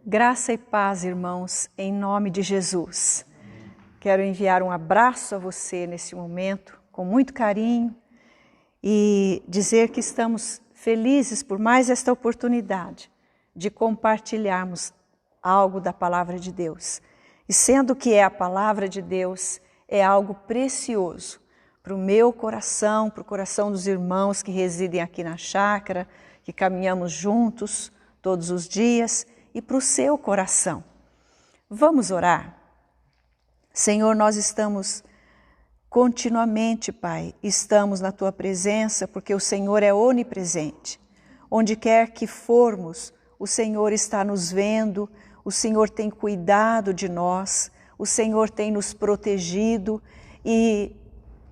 Graça e paz, irmãos, em nome de Jesus. Quero enviar um abraço a você nesse momento, com muito carinho, e dizer que estamos felizes por mais esta oportunidade de compartilharmos algo da Palavra de Deus. E sendo que é a Palavra de Deus, é algo precioso para o meu coração, para o coração dos irmãos que residem aqui na chácara, que caminhamos juntos todos os dias, e para o seu coração. Vamos orar? Senhor, nós estamos continuamente, Pai, estamos na Tua presença, porque o Senhor é onipresente. Onde quer que formos, o Senhor está nos vendo, o Senhor tem cuidado de nós, o Senhor tem nos protegido e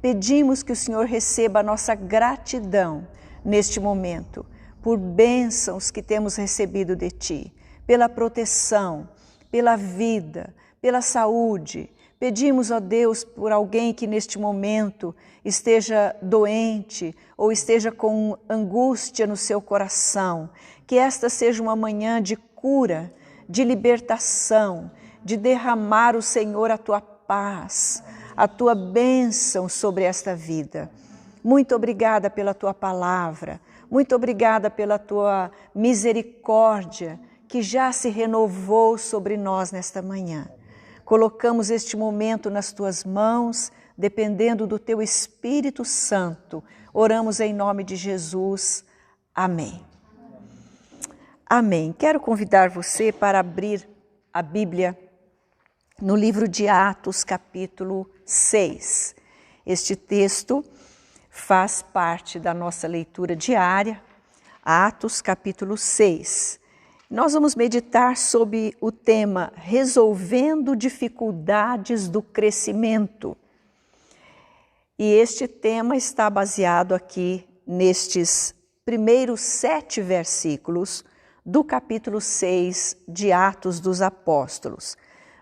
pedimos que o Senhor receba a nossa gratidão neste momento, por bênçãos que temos recebido de Ti, pela proteção, pela vida, pela saúde. Pedimos, ó Deus, por alguém que neste momento esteja doente ou esteja com angústia no seu coração, que esta seja uma manhã de cura, de libertação, de derramar o Senhor a Tua paz, a Tua bênção sobre esta vida. Muito obrigada pela Tua palavra, muito obrigada pela Tua misericórdia, que já se renovou sobre nós nesta manhã. Colocamos este momento nas Tuas mãos, dependendo do Teu Espírito Santo. Oramos em nome de Jesus. Amém. Amém. Quero convidar você para abrir a Bíblia no livro de Atos, capítulo 6. Este texto faz parte da nossa leitura diária, Atos, capítulo 6. Nós vamos meditar sobre o tema Resolvendo Dificuldades do Crescimento. E este tema está baseado aqui nestes primeiros 7 versículos do capítulo 6 de Atos dos Apóstolos.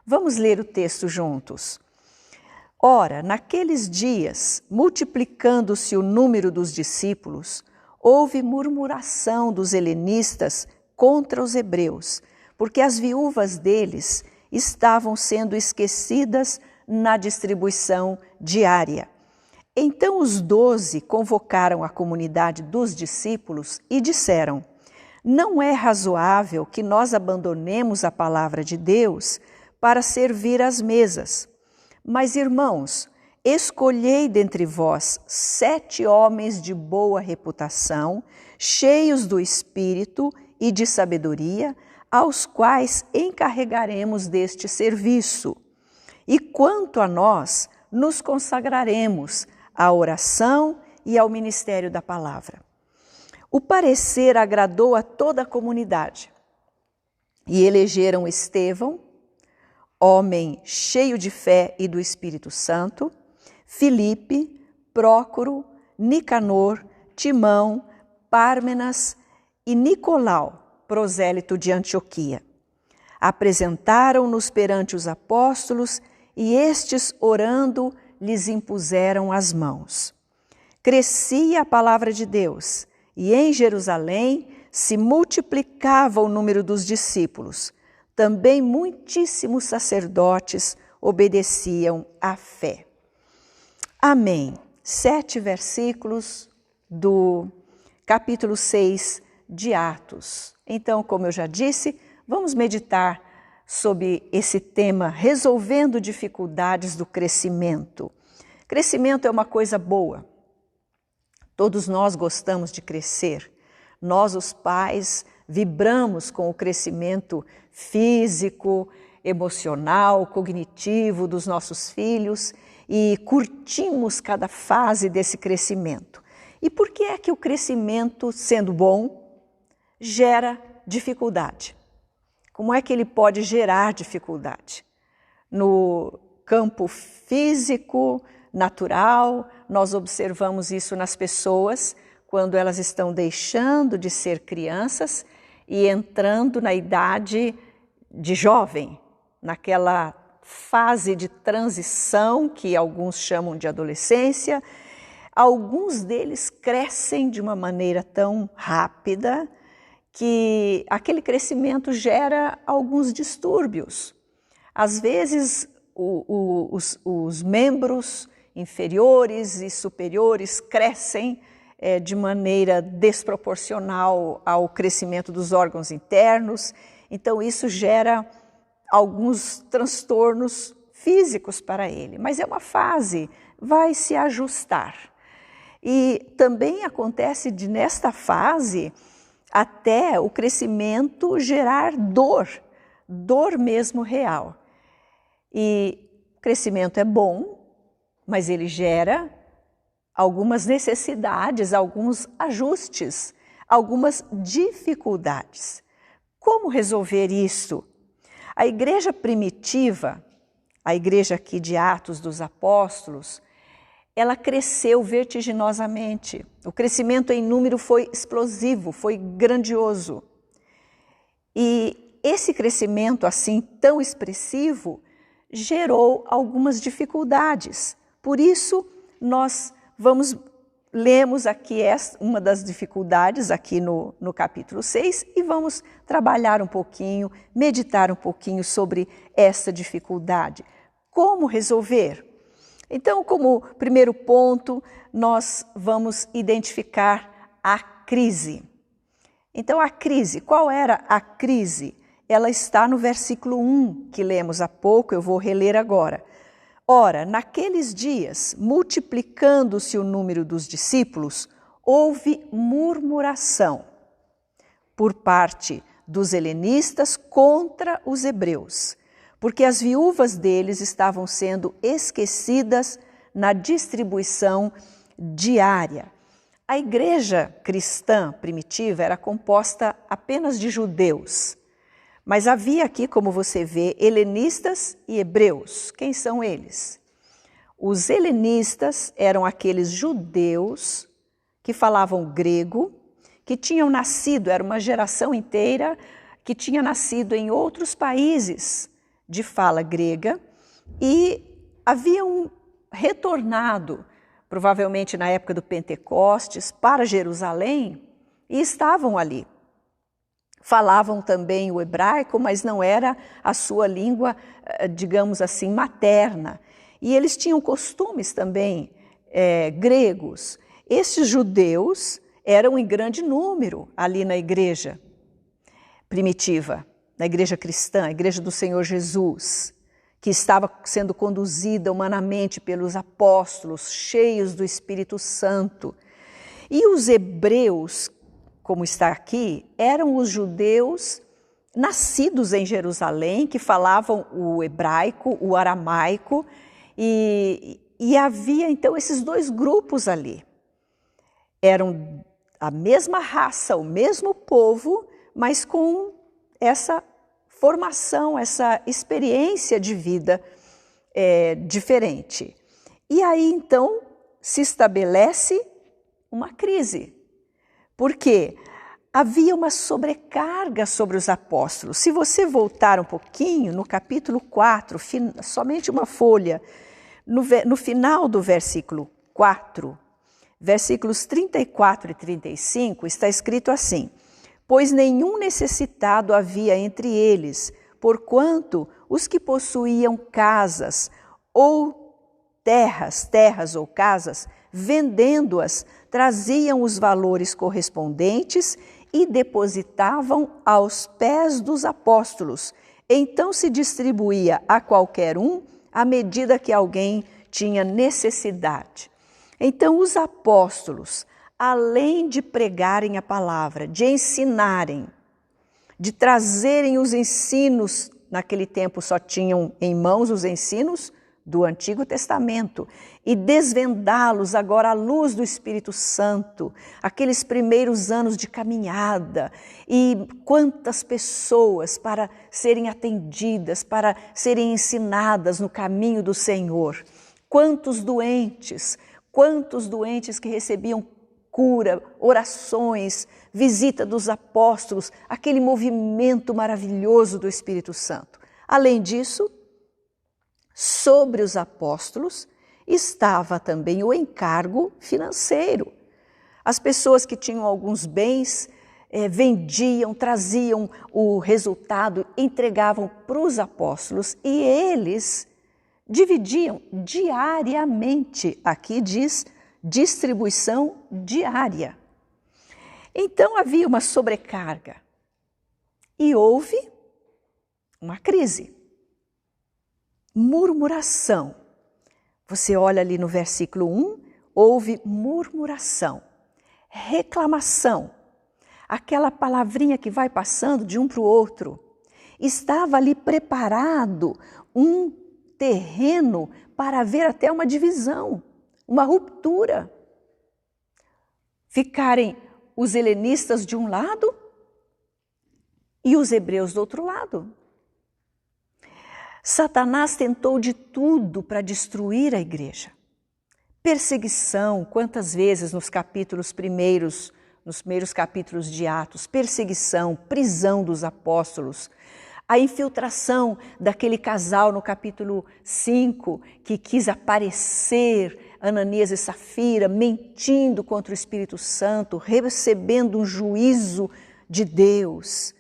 Vamos ler o texto juntos. Ora, naqueles dias, multiplicando-se o número dos discípulos, houve murmuração dos helenistas contra os hebreus, porque as viúvas deles estavam sendo esquecidas na distribuição diária. Então os 12 convocaram a comunidade dos discípulos e disseram: não é razoável que nós abandonemos a palavra de Deus para servir às mesas. Mas, irmãos, escolhei dentre vós 7 homens de boa reputação, cheios do Espírito e de sabedoria, aos quais encarregaremos deste serviço. E quanto a nós, nos consagraremos à oração e ao ministério da palavra. O parecer agradou a toda a comunidade. E elegeram Estevão, homem cheio de fé e do Espírito Santo, Filipe, Prócoro, Nicanor, Timão, Pármenas e Nicolau, prosélito de Antioquia. Apresentaram-nos perante os apóstolos e estes, orando, lhes impuseram as mãos. Crescia a palavra de Deus e em Jerusalém se multiplicava o número dos discípulos. Também muitíssimos sacerdotes obedeciam à fé. Amém. 7 versículos do capítulo 6 de Atos. Então, como eu já disse, vamos meditar sobre esse tema, resolvendo dificuldades do crescimento. Crescimento é uma coisa boa. Todos nós gostamos de crescer. Nós, os pais, vibramos com o crescimento físico, emocional, cognitivo dos nossos filhos e curtimos cada fase desse crescimento. E por que é que o crescimento, sendo bom, gera dificuldade? Como é que ele pode gerar dificuldade? No campo físico, natural, nós observamos isso nas pessoas quando elas estão deixando de ser crianças e entrando na idade de jovem, naquela fase de transição que alguns chamam de adolescência. Alguns deles crescem de uma maneira tão rápida que aquele crescimento gera alguns distúrbios. Às vezes, os membros inferiores e superiores crescem de maneira desproporcional ao crescimento dos órgãos internos. Então, isso gera alguns transtornos físicos para ele. Mas é uma fase, vai se ajustar. E também acontece nesta fase até o crescimento gerar dor mesmo real. E o crescimento é bom, mas ele gera algumas necessidades, alguns ajustes, algumas dificuldades. Como resolver isso? A igreja primitiva, a igreja aqui de Atos dos Apóstolos, ela cresceu vertiginosamente. O crescimento em número foi explosivo, foi grandioso. E esse crescimento assim tão expressivo gerou algumas dificuldades. Por isso, nós lemos aqui uma das dificuldades aqui no capítulo 6 e vamos trabalhar um pouquinho, meditar um pouquinho sobre essa dificuldade. Como resolver? Então, como primeiro ponto, nós vamos identificar a crise. Então, a crise, qual era a crise? Ela está no versículo 1, que lemos há pouco, eu vou reler agora. Ora, naqueles dias, multiplicando-se o número dos discípulos, houve murmuração por parte dos helenistas contra os hebreus, porque as viúvas deles estavam sendo esquecidas na distribuição diária. A igreja cristã primitiva era composta apenas de judeus, mas havia aqui, como você vê, helenistas e hebreus. Quem são eles? Os helenistas eram aqueles judeus que falavam grego, que tinham nascido, era uma geração inteira que tinha nascido em outros países de fala grega e haviam retornado, provavelmente na época do Pentecostes, para Jerusalém e estavam ali. Falavam também o hebraico, mas não era a sua língua, digamos assim, materna. E eles tinham costumes também gregos. Esses judeus eram em grande número ali na igreja primitiva, na igreja cristã, a igreja do Senhor Jesus, que estava sendo conduzida humanamente pelos apóstolos, cheios do Espírito Santo. E os hebreus, como está aqui, eram os judeus nascidos em Jerusalém, que falavam o hebraico, o aramaico, e havia então esses dois grupos ali. Eram a mesma raça, o mesmo povo, mas com essa formação, essa experiência de vida diferente. E aí, então, se estabelece uma crise, porque havia uma sobrecarga sobre os apóstolos. Se você voltar um pouquinho, no capítulo 4, somente uma folha, no final do versículo 4, versículos 34 e 35, está escrito assim: pois nenhum necessitado havia entre eles, porquanto os que possuíam casas ou terras ou casas, vendendo-as, traziam os valores correspondentes e depositavam aos pés dos apóstolos. Então se distribuía a qualquer um à medida que alguém tinha necessidade. Então os apóstolos, além de pregarem a palavra, de ensinarem, de trazerem os ensinos, naquele tempo só tinham em mãos os ensinos do Antigo Testamento, e desvendá-los agora à luz do Espírito Santo, aqueles primeiros anos de caminhada, e quantas pessoas para serem atendidas, para serem ensinadas no caminho do Senhor, quantos doentes que recebiam cura, orações, visita dos apóstolos, aquele movimento maravilhoso do Espírito Santo. Além disso, sobre os apóstolos estava também o encargo financeiro. As pessoas que tinham alguns bens vendiam, traziam o resultado, entregavam para os apóstolos e eles dividiam diariamente. Aqui diz distribuição diária. Então havia uma sobrecarga e houve uma crise. Murmuração. Você olha ali no versículo 1, houve murmuração, reclamação. Aquela palavrinha que vai passando de um para o outro. Estava ali preparado um terreno para haver até uma divisão, uma ruptura. Ficarem os helenistas de um lado e os hebreus do outro lado. Satanás tentou de tudo para destruir a igreja. Perseguição, quantas vezes nos primeiros capítulos de Atos, perseguição, prisão dos apóstolos, a infiltração daquele casal no capítulo 5, que quis aparecer, Ananias e Safira, mentindo contra o Espírito Santo, recebendo um juízo de Deus.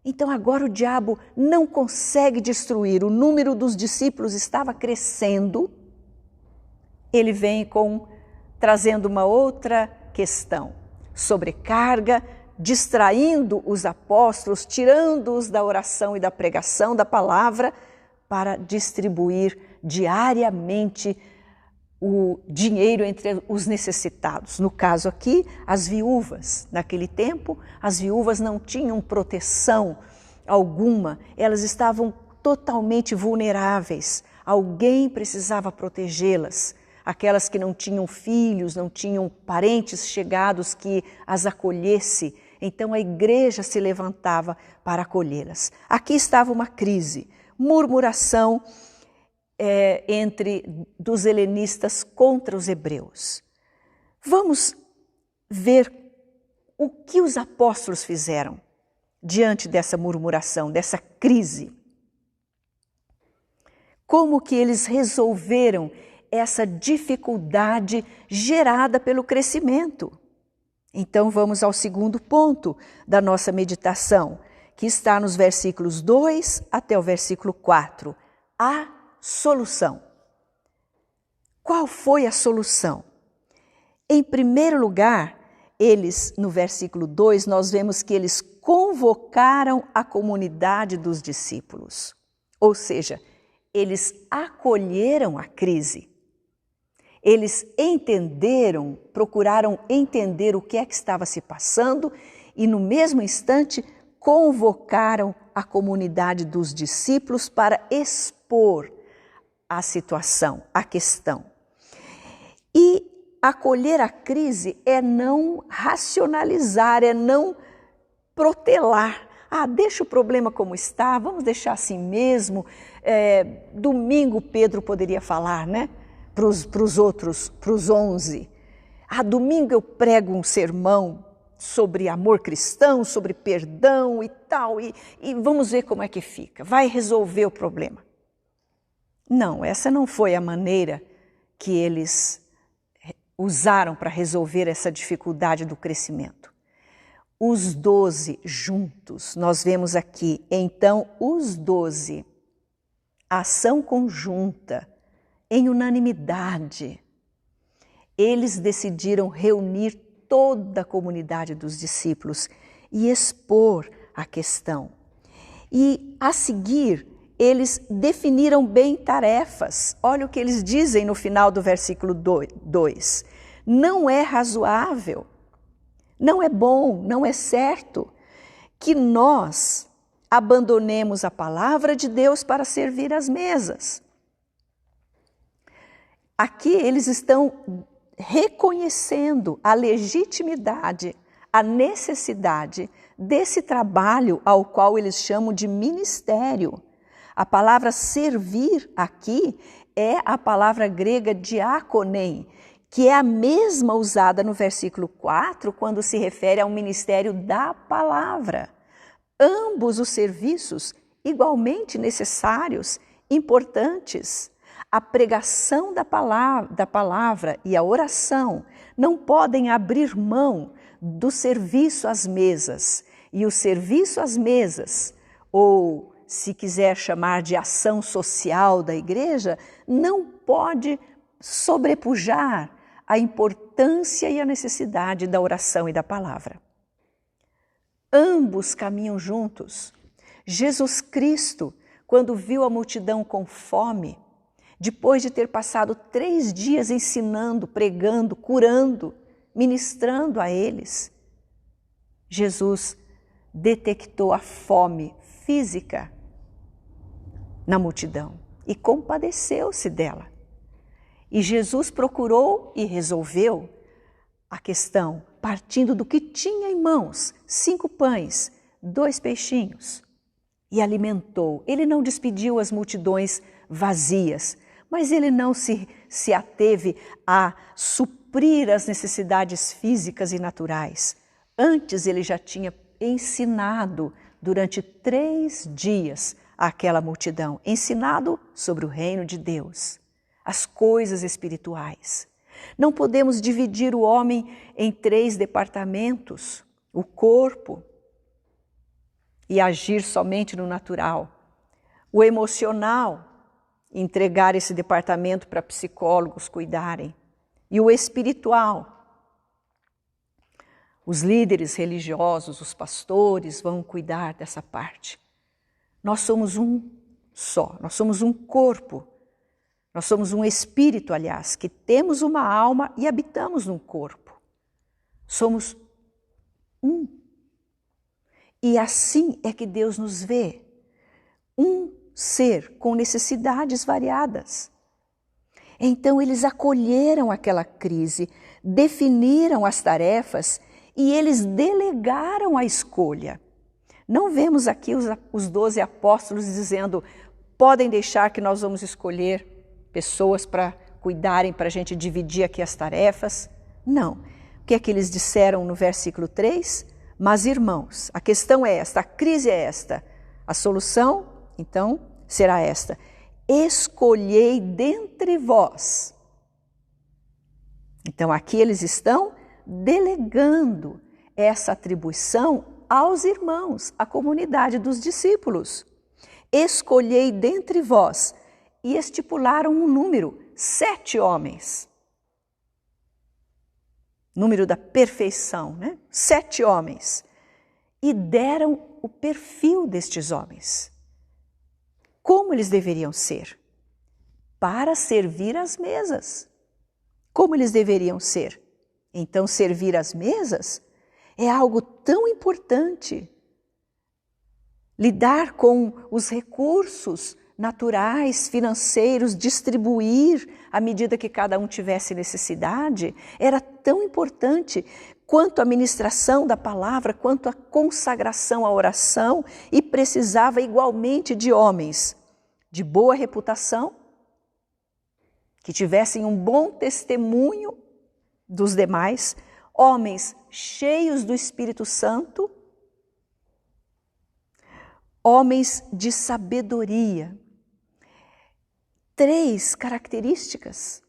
Então agora o diabo não consegue destruir, o número dos discípulos estava crescendo. Ele vem trazendo uma outra questão, sobrecarga, distraindo os apóstolos, tirando-os da oração e da pregação da palavra para distribuir diariamente o dinheiro entre os necessitados. No caso aqui, as viúvas. Naquele tempo, as viúvas não tinham proteção alguma, elas estavam totalmente vulneráveis. Alguém precisava protegê-las. Aquelas que não tinham filhos, não tinham parentes chegados que as acolhesse. Então a igreja se levantava para acolhê-las. Aqui estava uma crise, murmuração dos helenistas contra os hebreus. Vamos ver o que os apóstolos fizeram diante dessa murmuração, dessa crise. Como que eles resolveram essa dificuldade gerada pelo crescimento? Então vamos ao segundo ponto da nossa meditação, que está nos versículos 2 até o versículo 4. A solução. Qual foi a solução? Em primeiro lugar, no versículo 2, nós vemos que eles convocaram a comunidade dos discípulos. Ou seja, eles acolheram a crise. Eles entenderam, procuraram entender o que é que estava se passando e no mesmo instante convocaram a comunidade dos discípulos para expor a situação, a questão. E acolher a crise é não racionalizar, é não protelar. Deixa o problema como está, vamos deixar assim mesmo. Domingo Pedro poderia falar, né? Para os 11. Domingo eu prego um sermão sobre amor cristão, sobre perdão e tal, e vamos ver como é que fica. Vai resolver o problema. Não, essa não foi a maneira que eles usaram para resolver essa dificuldade do crescimento. Os 12 juntos, nós vemos aqui, então os 12, ação conjunta, em unanimidade, eles decidiram reunir toda a comunidade dos discípulos e expor a questão. E a seguir, eles definiram bem tarefas. Olha o que eles dizem no final do versículo 2. Não é razoável, não é bom, não é certo que nós abandonemos a palavra de Deus para servir às mesas. Aqui eles estão reconhecendo a legitimidade, a necessidade desse trabalho ao qual eles chamam de ministério. A palavra servir aqui é a palavra grega diakonem, que é a mesma usada no versículo 4, quando se refere ao ministério da palavra. Ambos os serviços igualmente necessários, importantes. A pregação da palavra e a oração não podem abrir mão do serviço às mesas. E o serviço às mesas, ou se quiser chamar de ação social da igreja, não pode sobrepujar a importância e a necessidade da oração e da palavra. Ambos caminham juntos. Jesus Cristo, quando viu a multidão com fome, depois de ter passado 3 dias ensinando, pregando, curando, ministrando a eles, Jesus detectou a fome física na multidão e compadeceu-se dela. E Jesus procurou e resolveu a questão, partindo do que tinha em mãos, 5 pães, 2 peixinhos, e alimentou. Ele não despediu as multidões vazias, mas ele não se ateve a suprir as necessidades físicas e naturais. Antes ele já tinha ensinado durante 3 dias àquela multidão, ensinado sobre o reino de Deus, as coisas espirituais. Não podemos dividir o homem em 3 departamentos, o corpo, e agir somente no natural. O emocional, entregar esse departamento para psicólogos cuidarem. E o espiritual, os líderes religiosos, os pastores vão cuidar dessa parte. Nós somos um só, nós somos um corpo. Nós somos um espírito, aliás, que temos uma alma e habitamos num corpo. Somos um. E assim é que Deus nos vê. Um ser com necessidades variadas. Então eles acolheram aquela crise, definiram as tarefas e eles delegaram a escolha. Não vemos aqui os 12 apóstolos dizendo, podem deixar que nós vamos escolher pessoas para cuidarem, para a gente dividir aqui as tarefas. Não. O que é que eles disseram no versículo 3? Mas irmãos, a questão é esta, a crise é esta. A solução, então, será esta. Escolhei dentre vós. Então aqui eles estão delegando essa atribuição aos irmãos, à comunidade dos discípulos. Escolhei dentre vós. E estipularam um número, 7 homens. Número da perfeição, né? 7 homens. E deram o perfil destes homens. Como eles deveriam ser? Para servir as mesas. Como eles deveriam ser? Então, servir as mesas é algo tão importante. Lidar com os recursos naturais, financeiros, distribuir à medida que cada um tivesse necessidade, era tão importante quanto a ministração da palavra, quanto a consagração à oração, e precisava igualmente de homens de boa reputação, que tivessem um bom testemunho dos demais, homens cheios do Espírito Santo, homens de sabedoria. 3 características: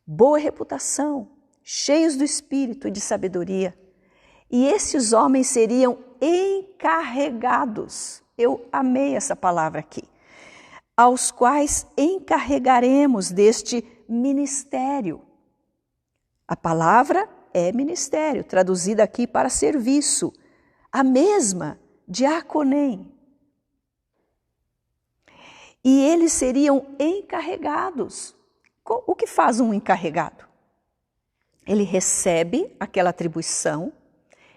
boa reputação, cheios do Espírito e de sabedoria. E esses homens seriam encarregados, eu amei essa palavra aqui, aos quais encarregaremos deste ministério. A palavra é ministério, traduzida aqui para serviço, a mesma diaconem. E eles seriam encarregados. O que faz um encarregado? Ele recebe aquela atribuição,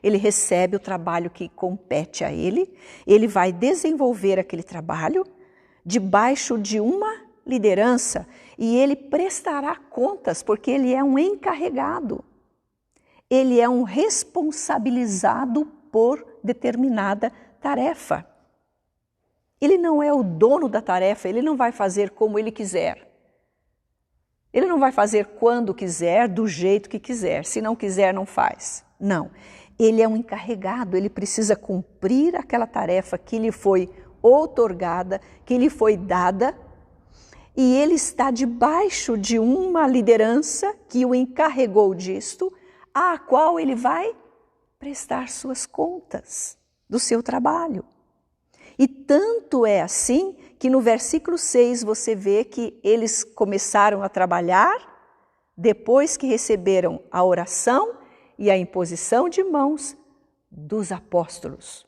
ele recebe o trabalho que compete a ele, ele vai desenvolver aquele trabalho debaixo de uma liderança e ele prestará contas, porque ele é um encarregado. Ele é um responsabilizado por determinada tarefa. Ele não é o dono da tarefa, ele não vai fazer como ele quiser. Ele não vai fazer quando quiser, do jeito que quiser. Se não quiser, não faz. Não. Ele é um encarregado, ele precisa cumprir aquela tarefa que lhe foi outorgada, que lhe foi dada, e ele está debaixo de uma liderança que o encarregou disto, à qual ele vai prestar suas contas do seu trabalho. E tanto é assim que no versículo 6 você vê que eles começaram a trabalhar depois que receberam a oração e a imposição de mãos dos apóstolos.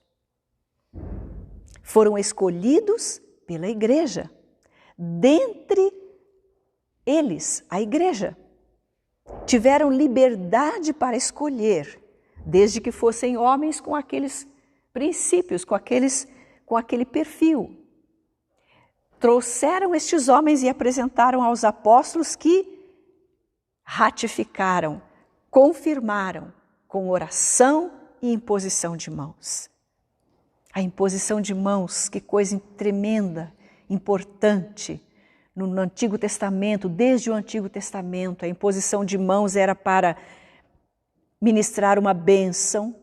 Foram escolhidos pela igreja. Dentre eles, a igreja, tiveram liberdade para escolher, desde que fossem homens com aqueles princípios, com aquele perfil. Trouxeram estes homens e apresentaram aos apóstolos que ratificaram, confirmaram com oração e imposição de mãos. A imposição de mãos, que coisa tremenda, importante. No Antigo Testamento, desde o Antigo Testamento, a imposição de mãos era para ministrar uma bênção,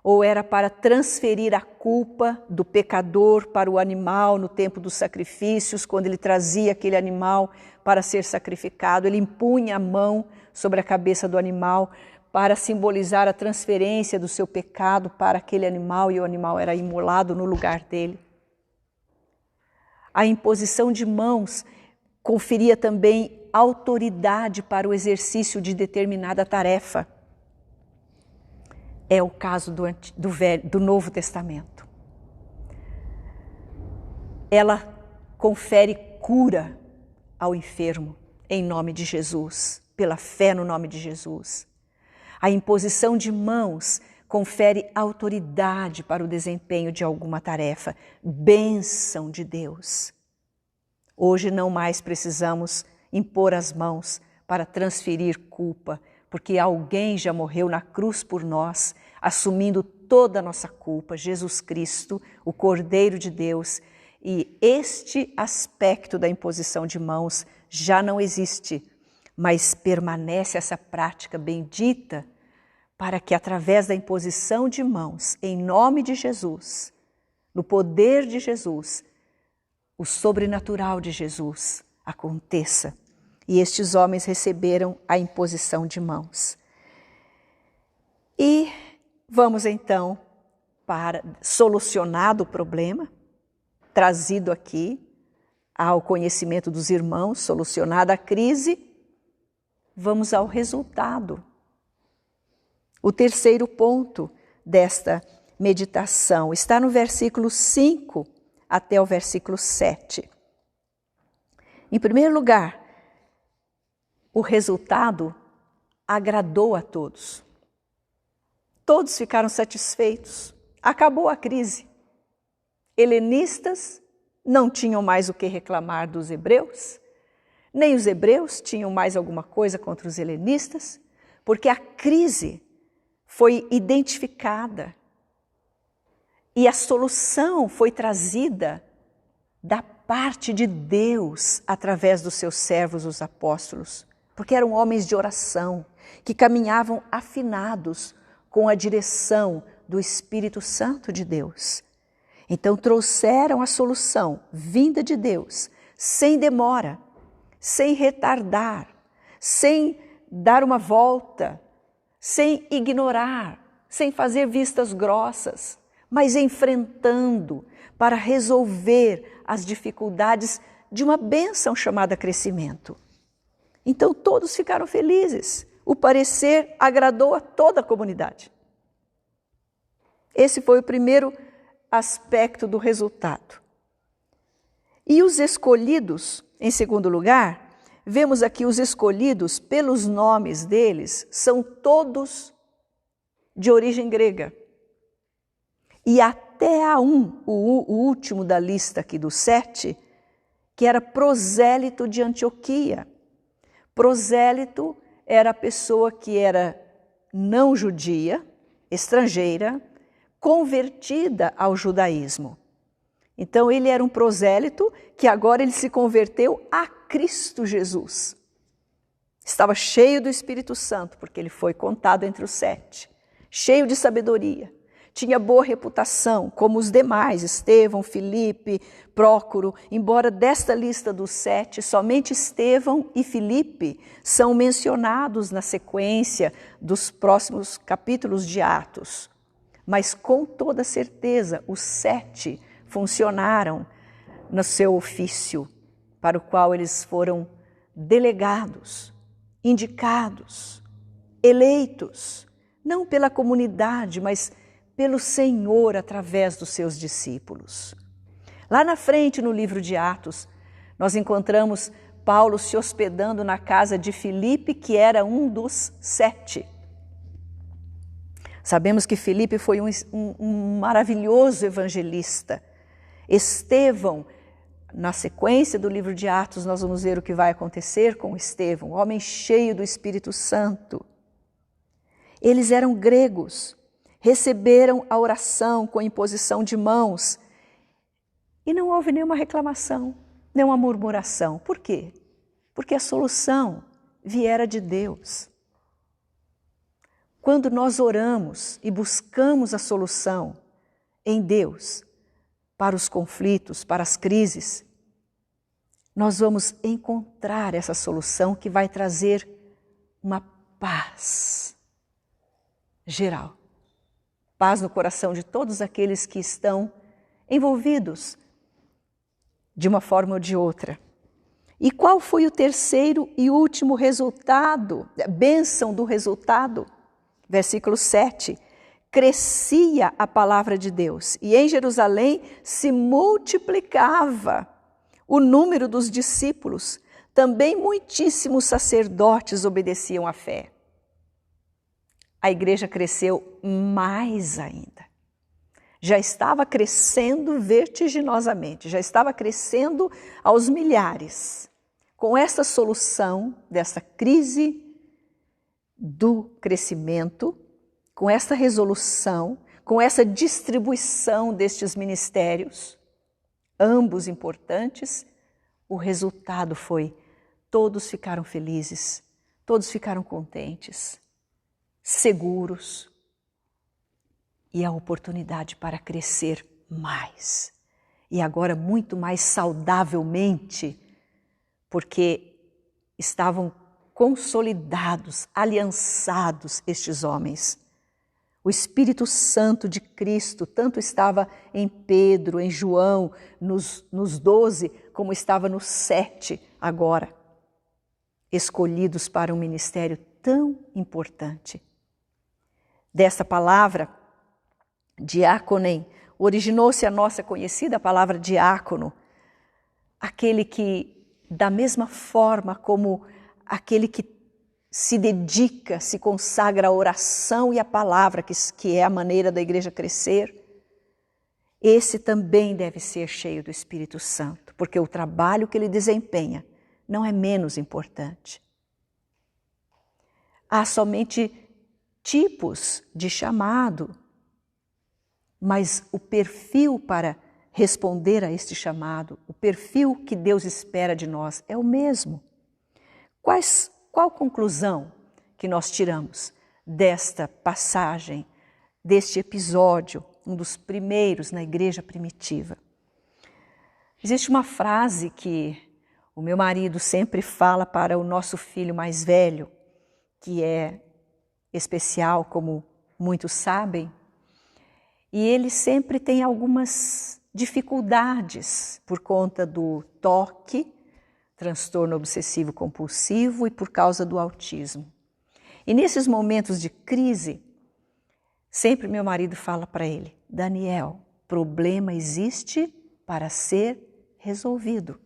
ou era para transferir a culpa do pecador para o animal no tempo dos sacrifícios, quando ele trazia aquele animal para ser sacrificado, ele impunha a mão sobre a cabeça do animal para simbolizar a transferência do seu pecado para aquele animal, e o animal era imolado no lugar dele. A imposição de mãos conferia também autoridade para o exercício de determinada tarefa. É o caso do Novo Testamento. Ela confere cura ao enfermo em nome de Jesus, pela fé no nome de Jesus. A imposição de mãos confere autoridade para o desempenho de alguma tarefa, bênção de Deus. Hoje não mais precisamos impor as mãos para transferir culpa, porque alguém já morreu na cruz por nós, assumindo toda a nossa culpa, Jesus Cristo, o Cordeiro de Deus. E este aspecto da imposição de mãos já não existe, mas permanece essa prática bendita para que através da imposição de mãos, em nome de Jesus, no poder de Jesus, o sobrenatural de Jesus aconteça. E estes homens receberam a imposição de mãos. E vamos então para solucionado o problema, trazido aqui ao conhecimento dos irmãos, solucionada a crise, vamos ao resultado. O terceiro ponto desta meditação está no versículo 5 até o versículo 7. Em primeiro lugar, o resultado agradou a todos. Todos ficaram satisfeitos. Acabou a crise. Helenistas não tinham mais o que reclamar dos hebreus, nem os hebreus tinham mais alguma coisa contra os helenistas, porque a crise foi identificada e a solução foi trazida da parte de Deus através dos seus servos, os apóstolos, porque eram homens de oração, que caminhavam afinados com a direção do Espírito Santo de Deus. Então trouxeram a solução vinda de Deus, sem demora, sem retardar, sem dar uma volta, sem ignorar, sem fazer vistas grossas, mas enfrentando para resolver as dificuldades de uma bênção chamada crescimento. Então todos ficaram felizes. O parecer agradou a toda a comunidade. Esse foi o primeiro aspecto do resultado. E os escolhidos, em segundo lugar, vemos aqui os escolhidos pelos nomes deles, são todos de origem grega. E até há o último da lista aqui dos 7, que era prosélito de Antioquia. Prosélito era a pessoa que era não judia, estrangeira, convertida ao judaísmo. Então ele era um prosélito que agora ele se converteu a Cristo Jesus. Estava cheio do Espírito Santo, porque ele foi contado entre os 7. Cheio de sabedoria. Tinha boa reputação, como os demais, Estevão, Filipe, Prócoro. Embora desta lista dos 7, somente Estevão e Filipe são mencionados na sequência dos próximos capítulos de Atos. Mas com toda certeza, os 7 funcionaram no seu ofício, para o qual eles foram delegados, indicados, eleitos, não pela comunidade, mas pelo Senhor através dos seus discípulos. Lá na frente, no livro de Atos, nós encontramos Paulo se hospedando na casa de Filipe, que era um dos 7. Sabemos que Filipe foi um maravilhoso evangelista. Estevão, na sequência do livro de Atos, nós vamos ver o que vai acontecer com Estevão, homem cheio do Espírito Santo. Eles eram gregos, receberam a oração com imposição de mãos e não houve nenhuma reclamação, nenhuma murmuração. Por quê? Porque a solução viera de Deus. Quando nós oramos e buscamos a solução em Deus para os conflitos, para as crises, nós vamos encontrar essa solução que vai trazer uma paz geral. Paz no coração de todos aqueles que estão envolvidos de uma forma ou de outra. E qual foi o terceiro e último resultado, bênção do resultado? Versículo 7, crescia a palavra de Deus e em Jerusalém se multiplicava o número dos discípulos. Também muitíssimos sacerdotes obedeciam à fé. A igreja cresceu mais ainda. Já estava crescendo vertiginosamente, já estava crescendo aos milhares. Com essa solução dessa crise do crescimento, com essa resolução, com essa distribuição destes ministérios, ambos importantes, o resultado foi: todos ficaram felizes, todos ficaram contentes, seguros, e a oportunidade para crescer mais. E agora muito mais saudavelmente, porque estavam consolidados, aliançados estes homens. O Espírito Santo de Cristo tanto estava em Pedro, em João, nos 12, como estava nos 7 agora, escolhidos para um ministério tão importante. Desta palavra, diáconem, originou-se a nossa conhecida palavra diácono, aquele que, da mesma forma como aquele que se dedica, se consagra à oração e à palavra, que é a maneira da igreja crescer, esse também deve ser cheio do Espírito Santo, porque o trabalho que ele desempenha não é menos importante. Há somente tipos de chamado, mas o perfil para responder a este chamado, o perfil que Deus espera de nós é o mesmo. Qual conclusão que nós tiramos desta passagem, deste episódio, um dos primeiros na igreja primitiva? Existe uma frase que o meu marido sempre fala para o nosso filho mais velho, que é especial, como muitos sabem, e ele sempre tem algumas dificuldades por conta do toque, transtorno obsessivo compulsivo e por causa do autismo. E nesses momentos de crise, sempre meu marido fala para ele: Daniel, problema existe para ser resolvido.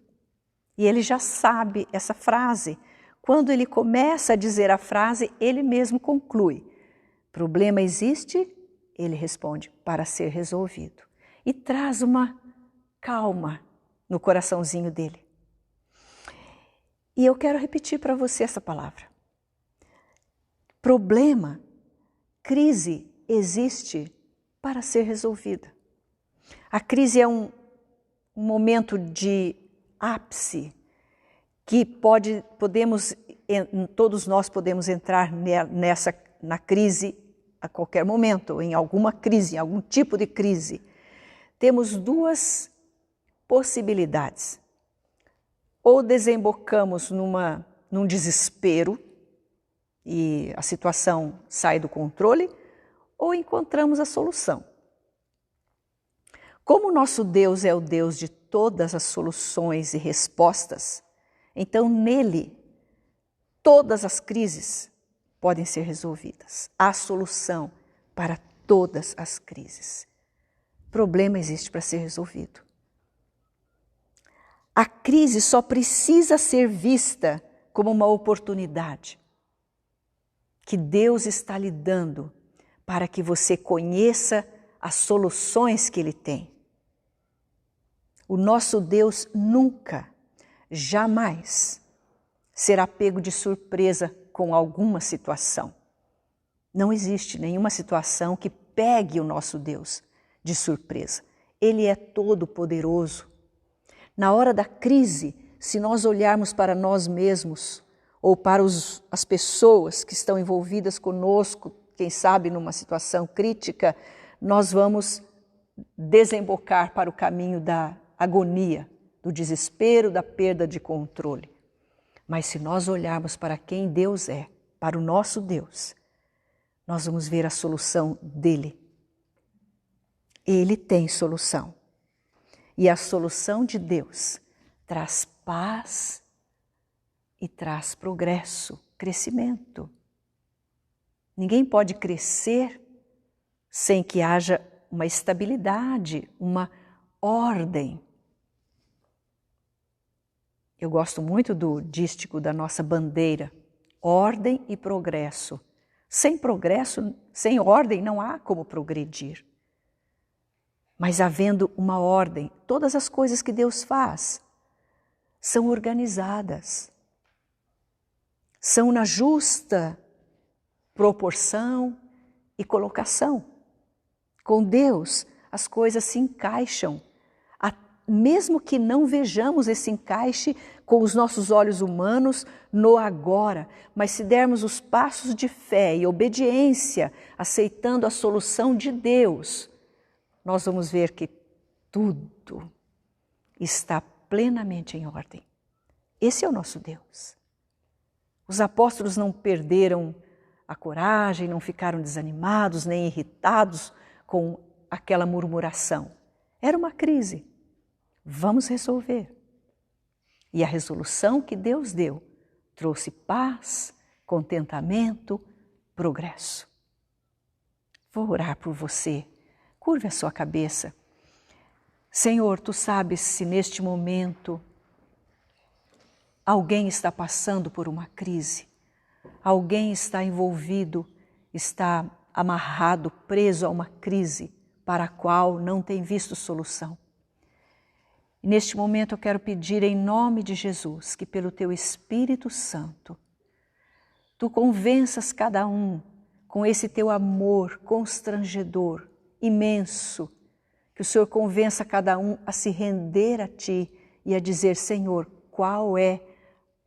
E ele já sabe essa frase. Quando ele começa a dizer a frase, ele mesmo conclui: problema existe, ele responde, para ser resolvido. E traz uma calma no coraçãozinho dele. E eu quero repetir para você essa palavra. Problema, crise existe para ser resolvida. A crise é um momento de ápice que todos nós podemos entrar na crise a qualquer momento, em alguma crise, em algum tipo de crise, temos duas possibilidades. Ou desembocamos num desespero e a situação sai do controle, ou encontramos a solução. Como o nosso Deus é o Deus de todas as soluções e respostas, então nele todas as crises podem ser resolvidas. Há solução para todas as crises. O problema existe para ser resolvido. A crise só precisa ser vista como uma oportunidade que Deus está lhe dando para que você conheça as soluções que Ele tem. O nosso Deus nunca, jamais será pego de surpresa com alguma situação. Não existe nenhuma situação que pegue o nosso Deus de surpresa. Ele é todo-poderoso. Na hora da crise, se nós olharmos para nós mesmos ou para as pessoas que estão envolvidas conosco, quem sabe numa situação crítica, nós vamos desembocar para o caminho da agonia, do desespero, da perda de controle. Mas se nós olharmos para quem Deus é, para o nosso Deus, nós vamos ver a solução dele. Ele tem solução. E a solução de Deus traz paz e traz progresso, crescimento. Ninguém pode crescer sem que haja uma estabilidade, uma ordem. Eu gosto muito do dístico da nossa bandeira, ordem e progresso. Sem progresso, sem ordem, não há como progredir. Mas havendo uma ordem, todas as coisas que Deus faz são organizadas, são na justa proporção e colocação. Com Deus, as coisas se encaixam. Mesmo que não vejamos esse encaixe com os nossos olhos humanos no agora, mas se dermos os passos de fé e obediência, aceitando a solução de Deus, nós vamos ver que tudo está plenamente em ordem. Esse é o nosso Deus. Os apóstolos não perderam a coragem, não ficaram desanimados, nem irritados com aquela murmuração. Era uma crise. Vamos resolver. E a resolução que Deus deu trouxe paz, contentamento, progresso. Vou orar por você. Curve a sua cabeça. Senhor, Tu sabes se neste momento alguém está passando por uma crise, alguém está envolvido, está amarrado, preso a uma crise para a qual não tem visto solução. E neste momento eu quero pedir em nome de Jesus que pelo Teu Espírito Santo Tu convenças cada um com esse Teu amor constrangedor, imenso, que o Senhor convença cada um a se render a Ti e a dizer, Senhor, qual é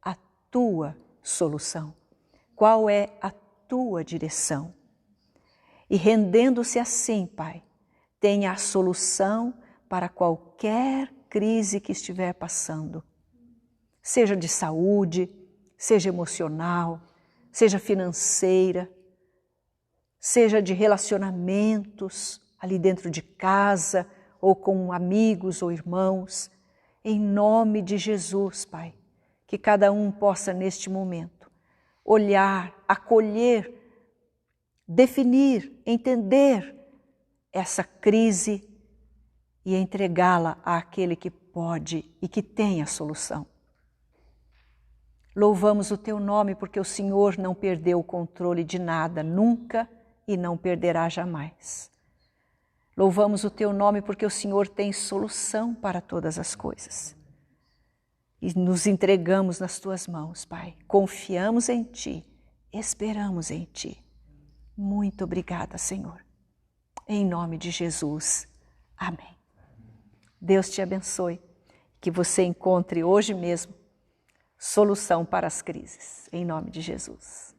a Tua solução? Qual é a Tua direção? E rendendo-se assim, Pai, tenha a solução para qualquer crise que estiver passando, seja de saúde, seja emocional, seja financeira, seja de relacionamentos ali dentro de casa ou com amigos ou irmãos. Em nome de Jesus, Pai, que cada um possa neste momento olhar, acolher, definir, entender essa crise e entregá-la àquele que pode e que tem a solução. Louvamos o Teu nome porque o Senhor não perdeu o controle de nada, nunca e não perderá jamais. Louvamos o Teu nome porque o Senhor tem solução para todas as coisas. E nos entregamos nas Tuas mãos, Pai. Confiamos em Ti, esperamos em Ti. Muito obrigada, Senhor. Em nome de Jesus. Amém. Deus te abençoe, que você encontre hoje mesmo solução para as crises, em nome de Jesus.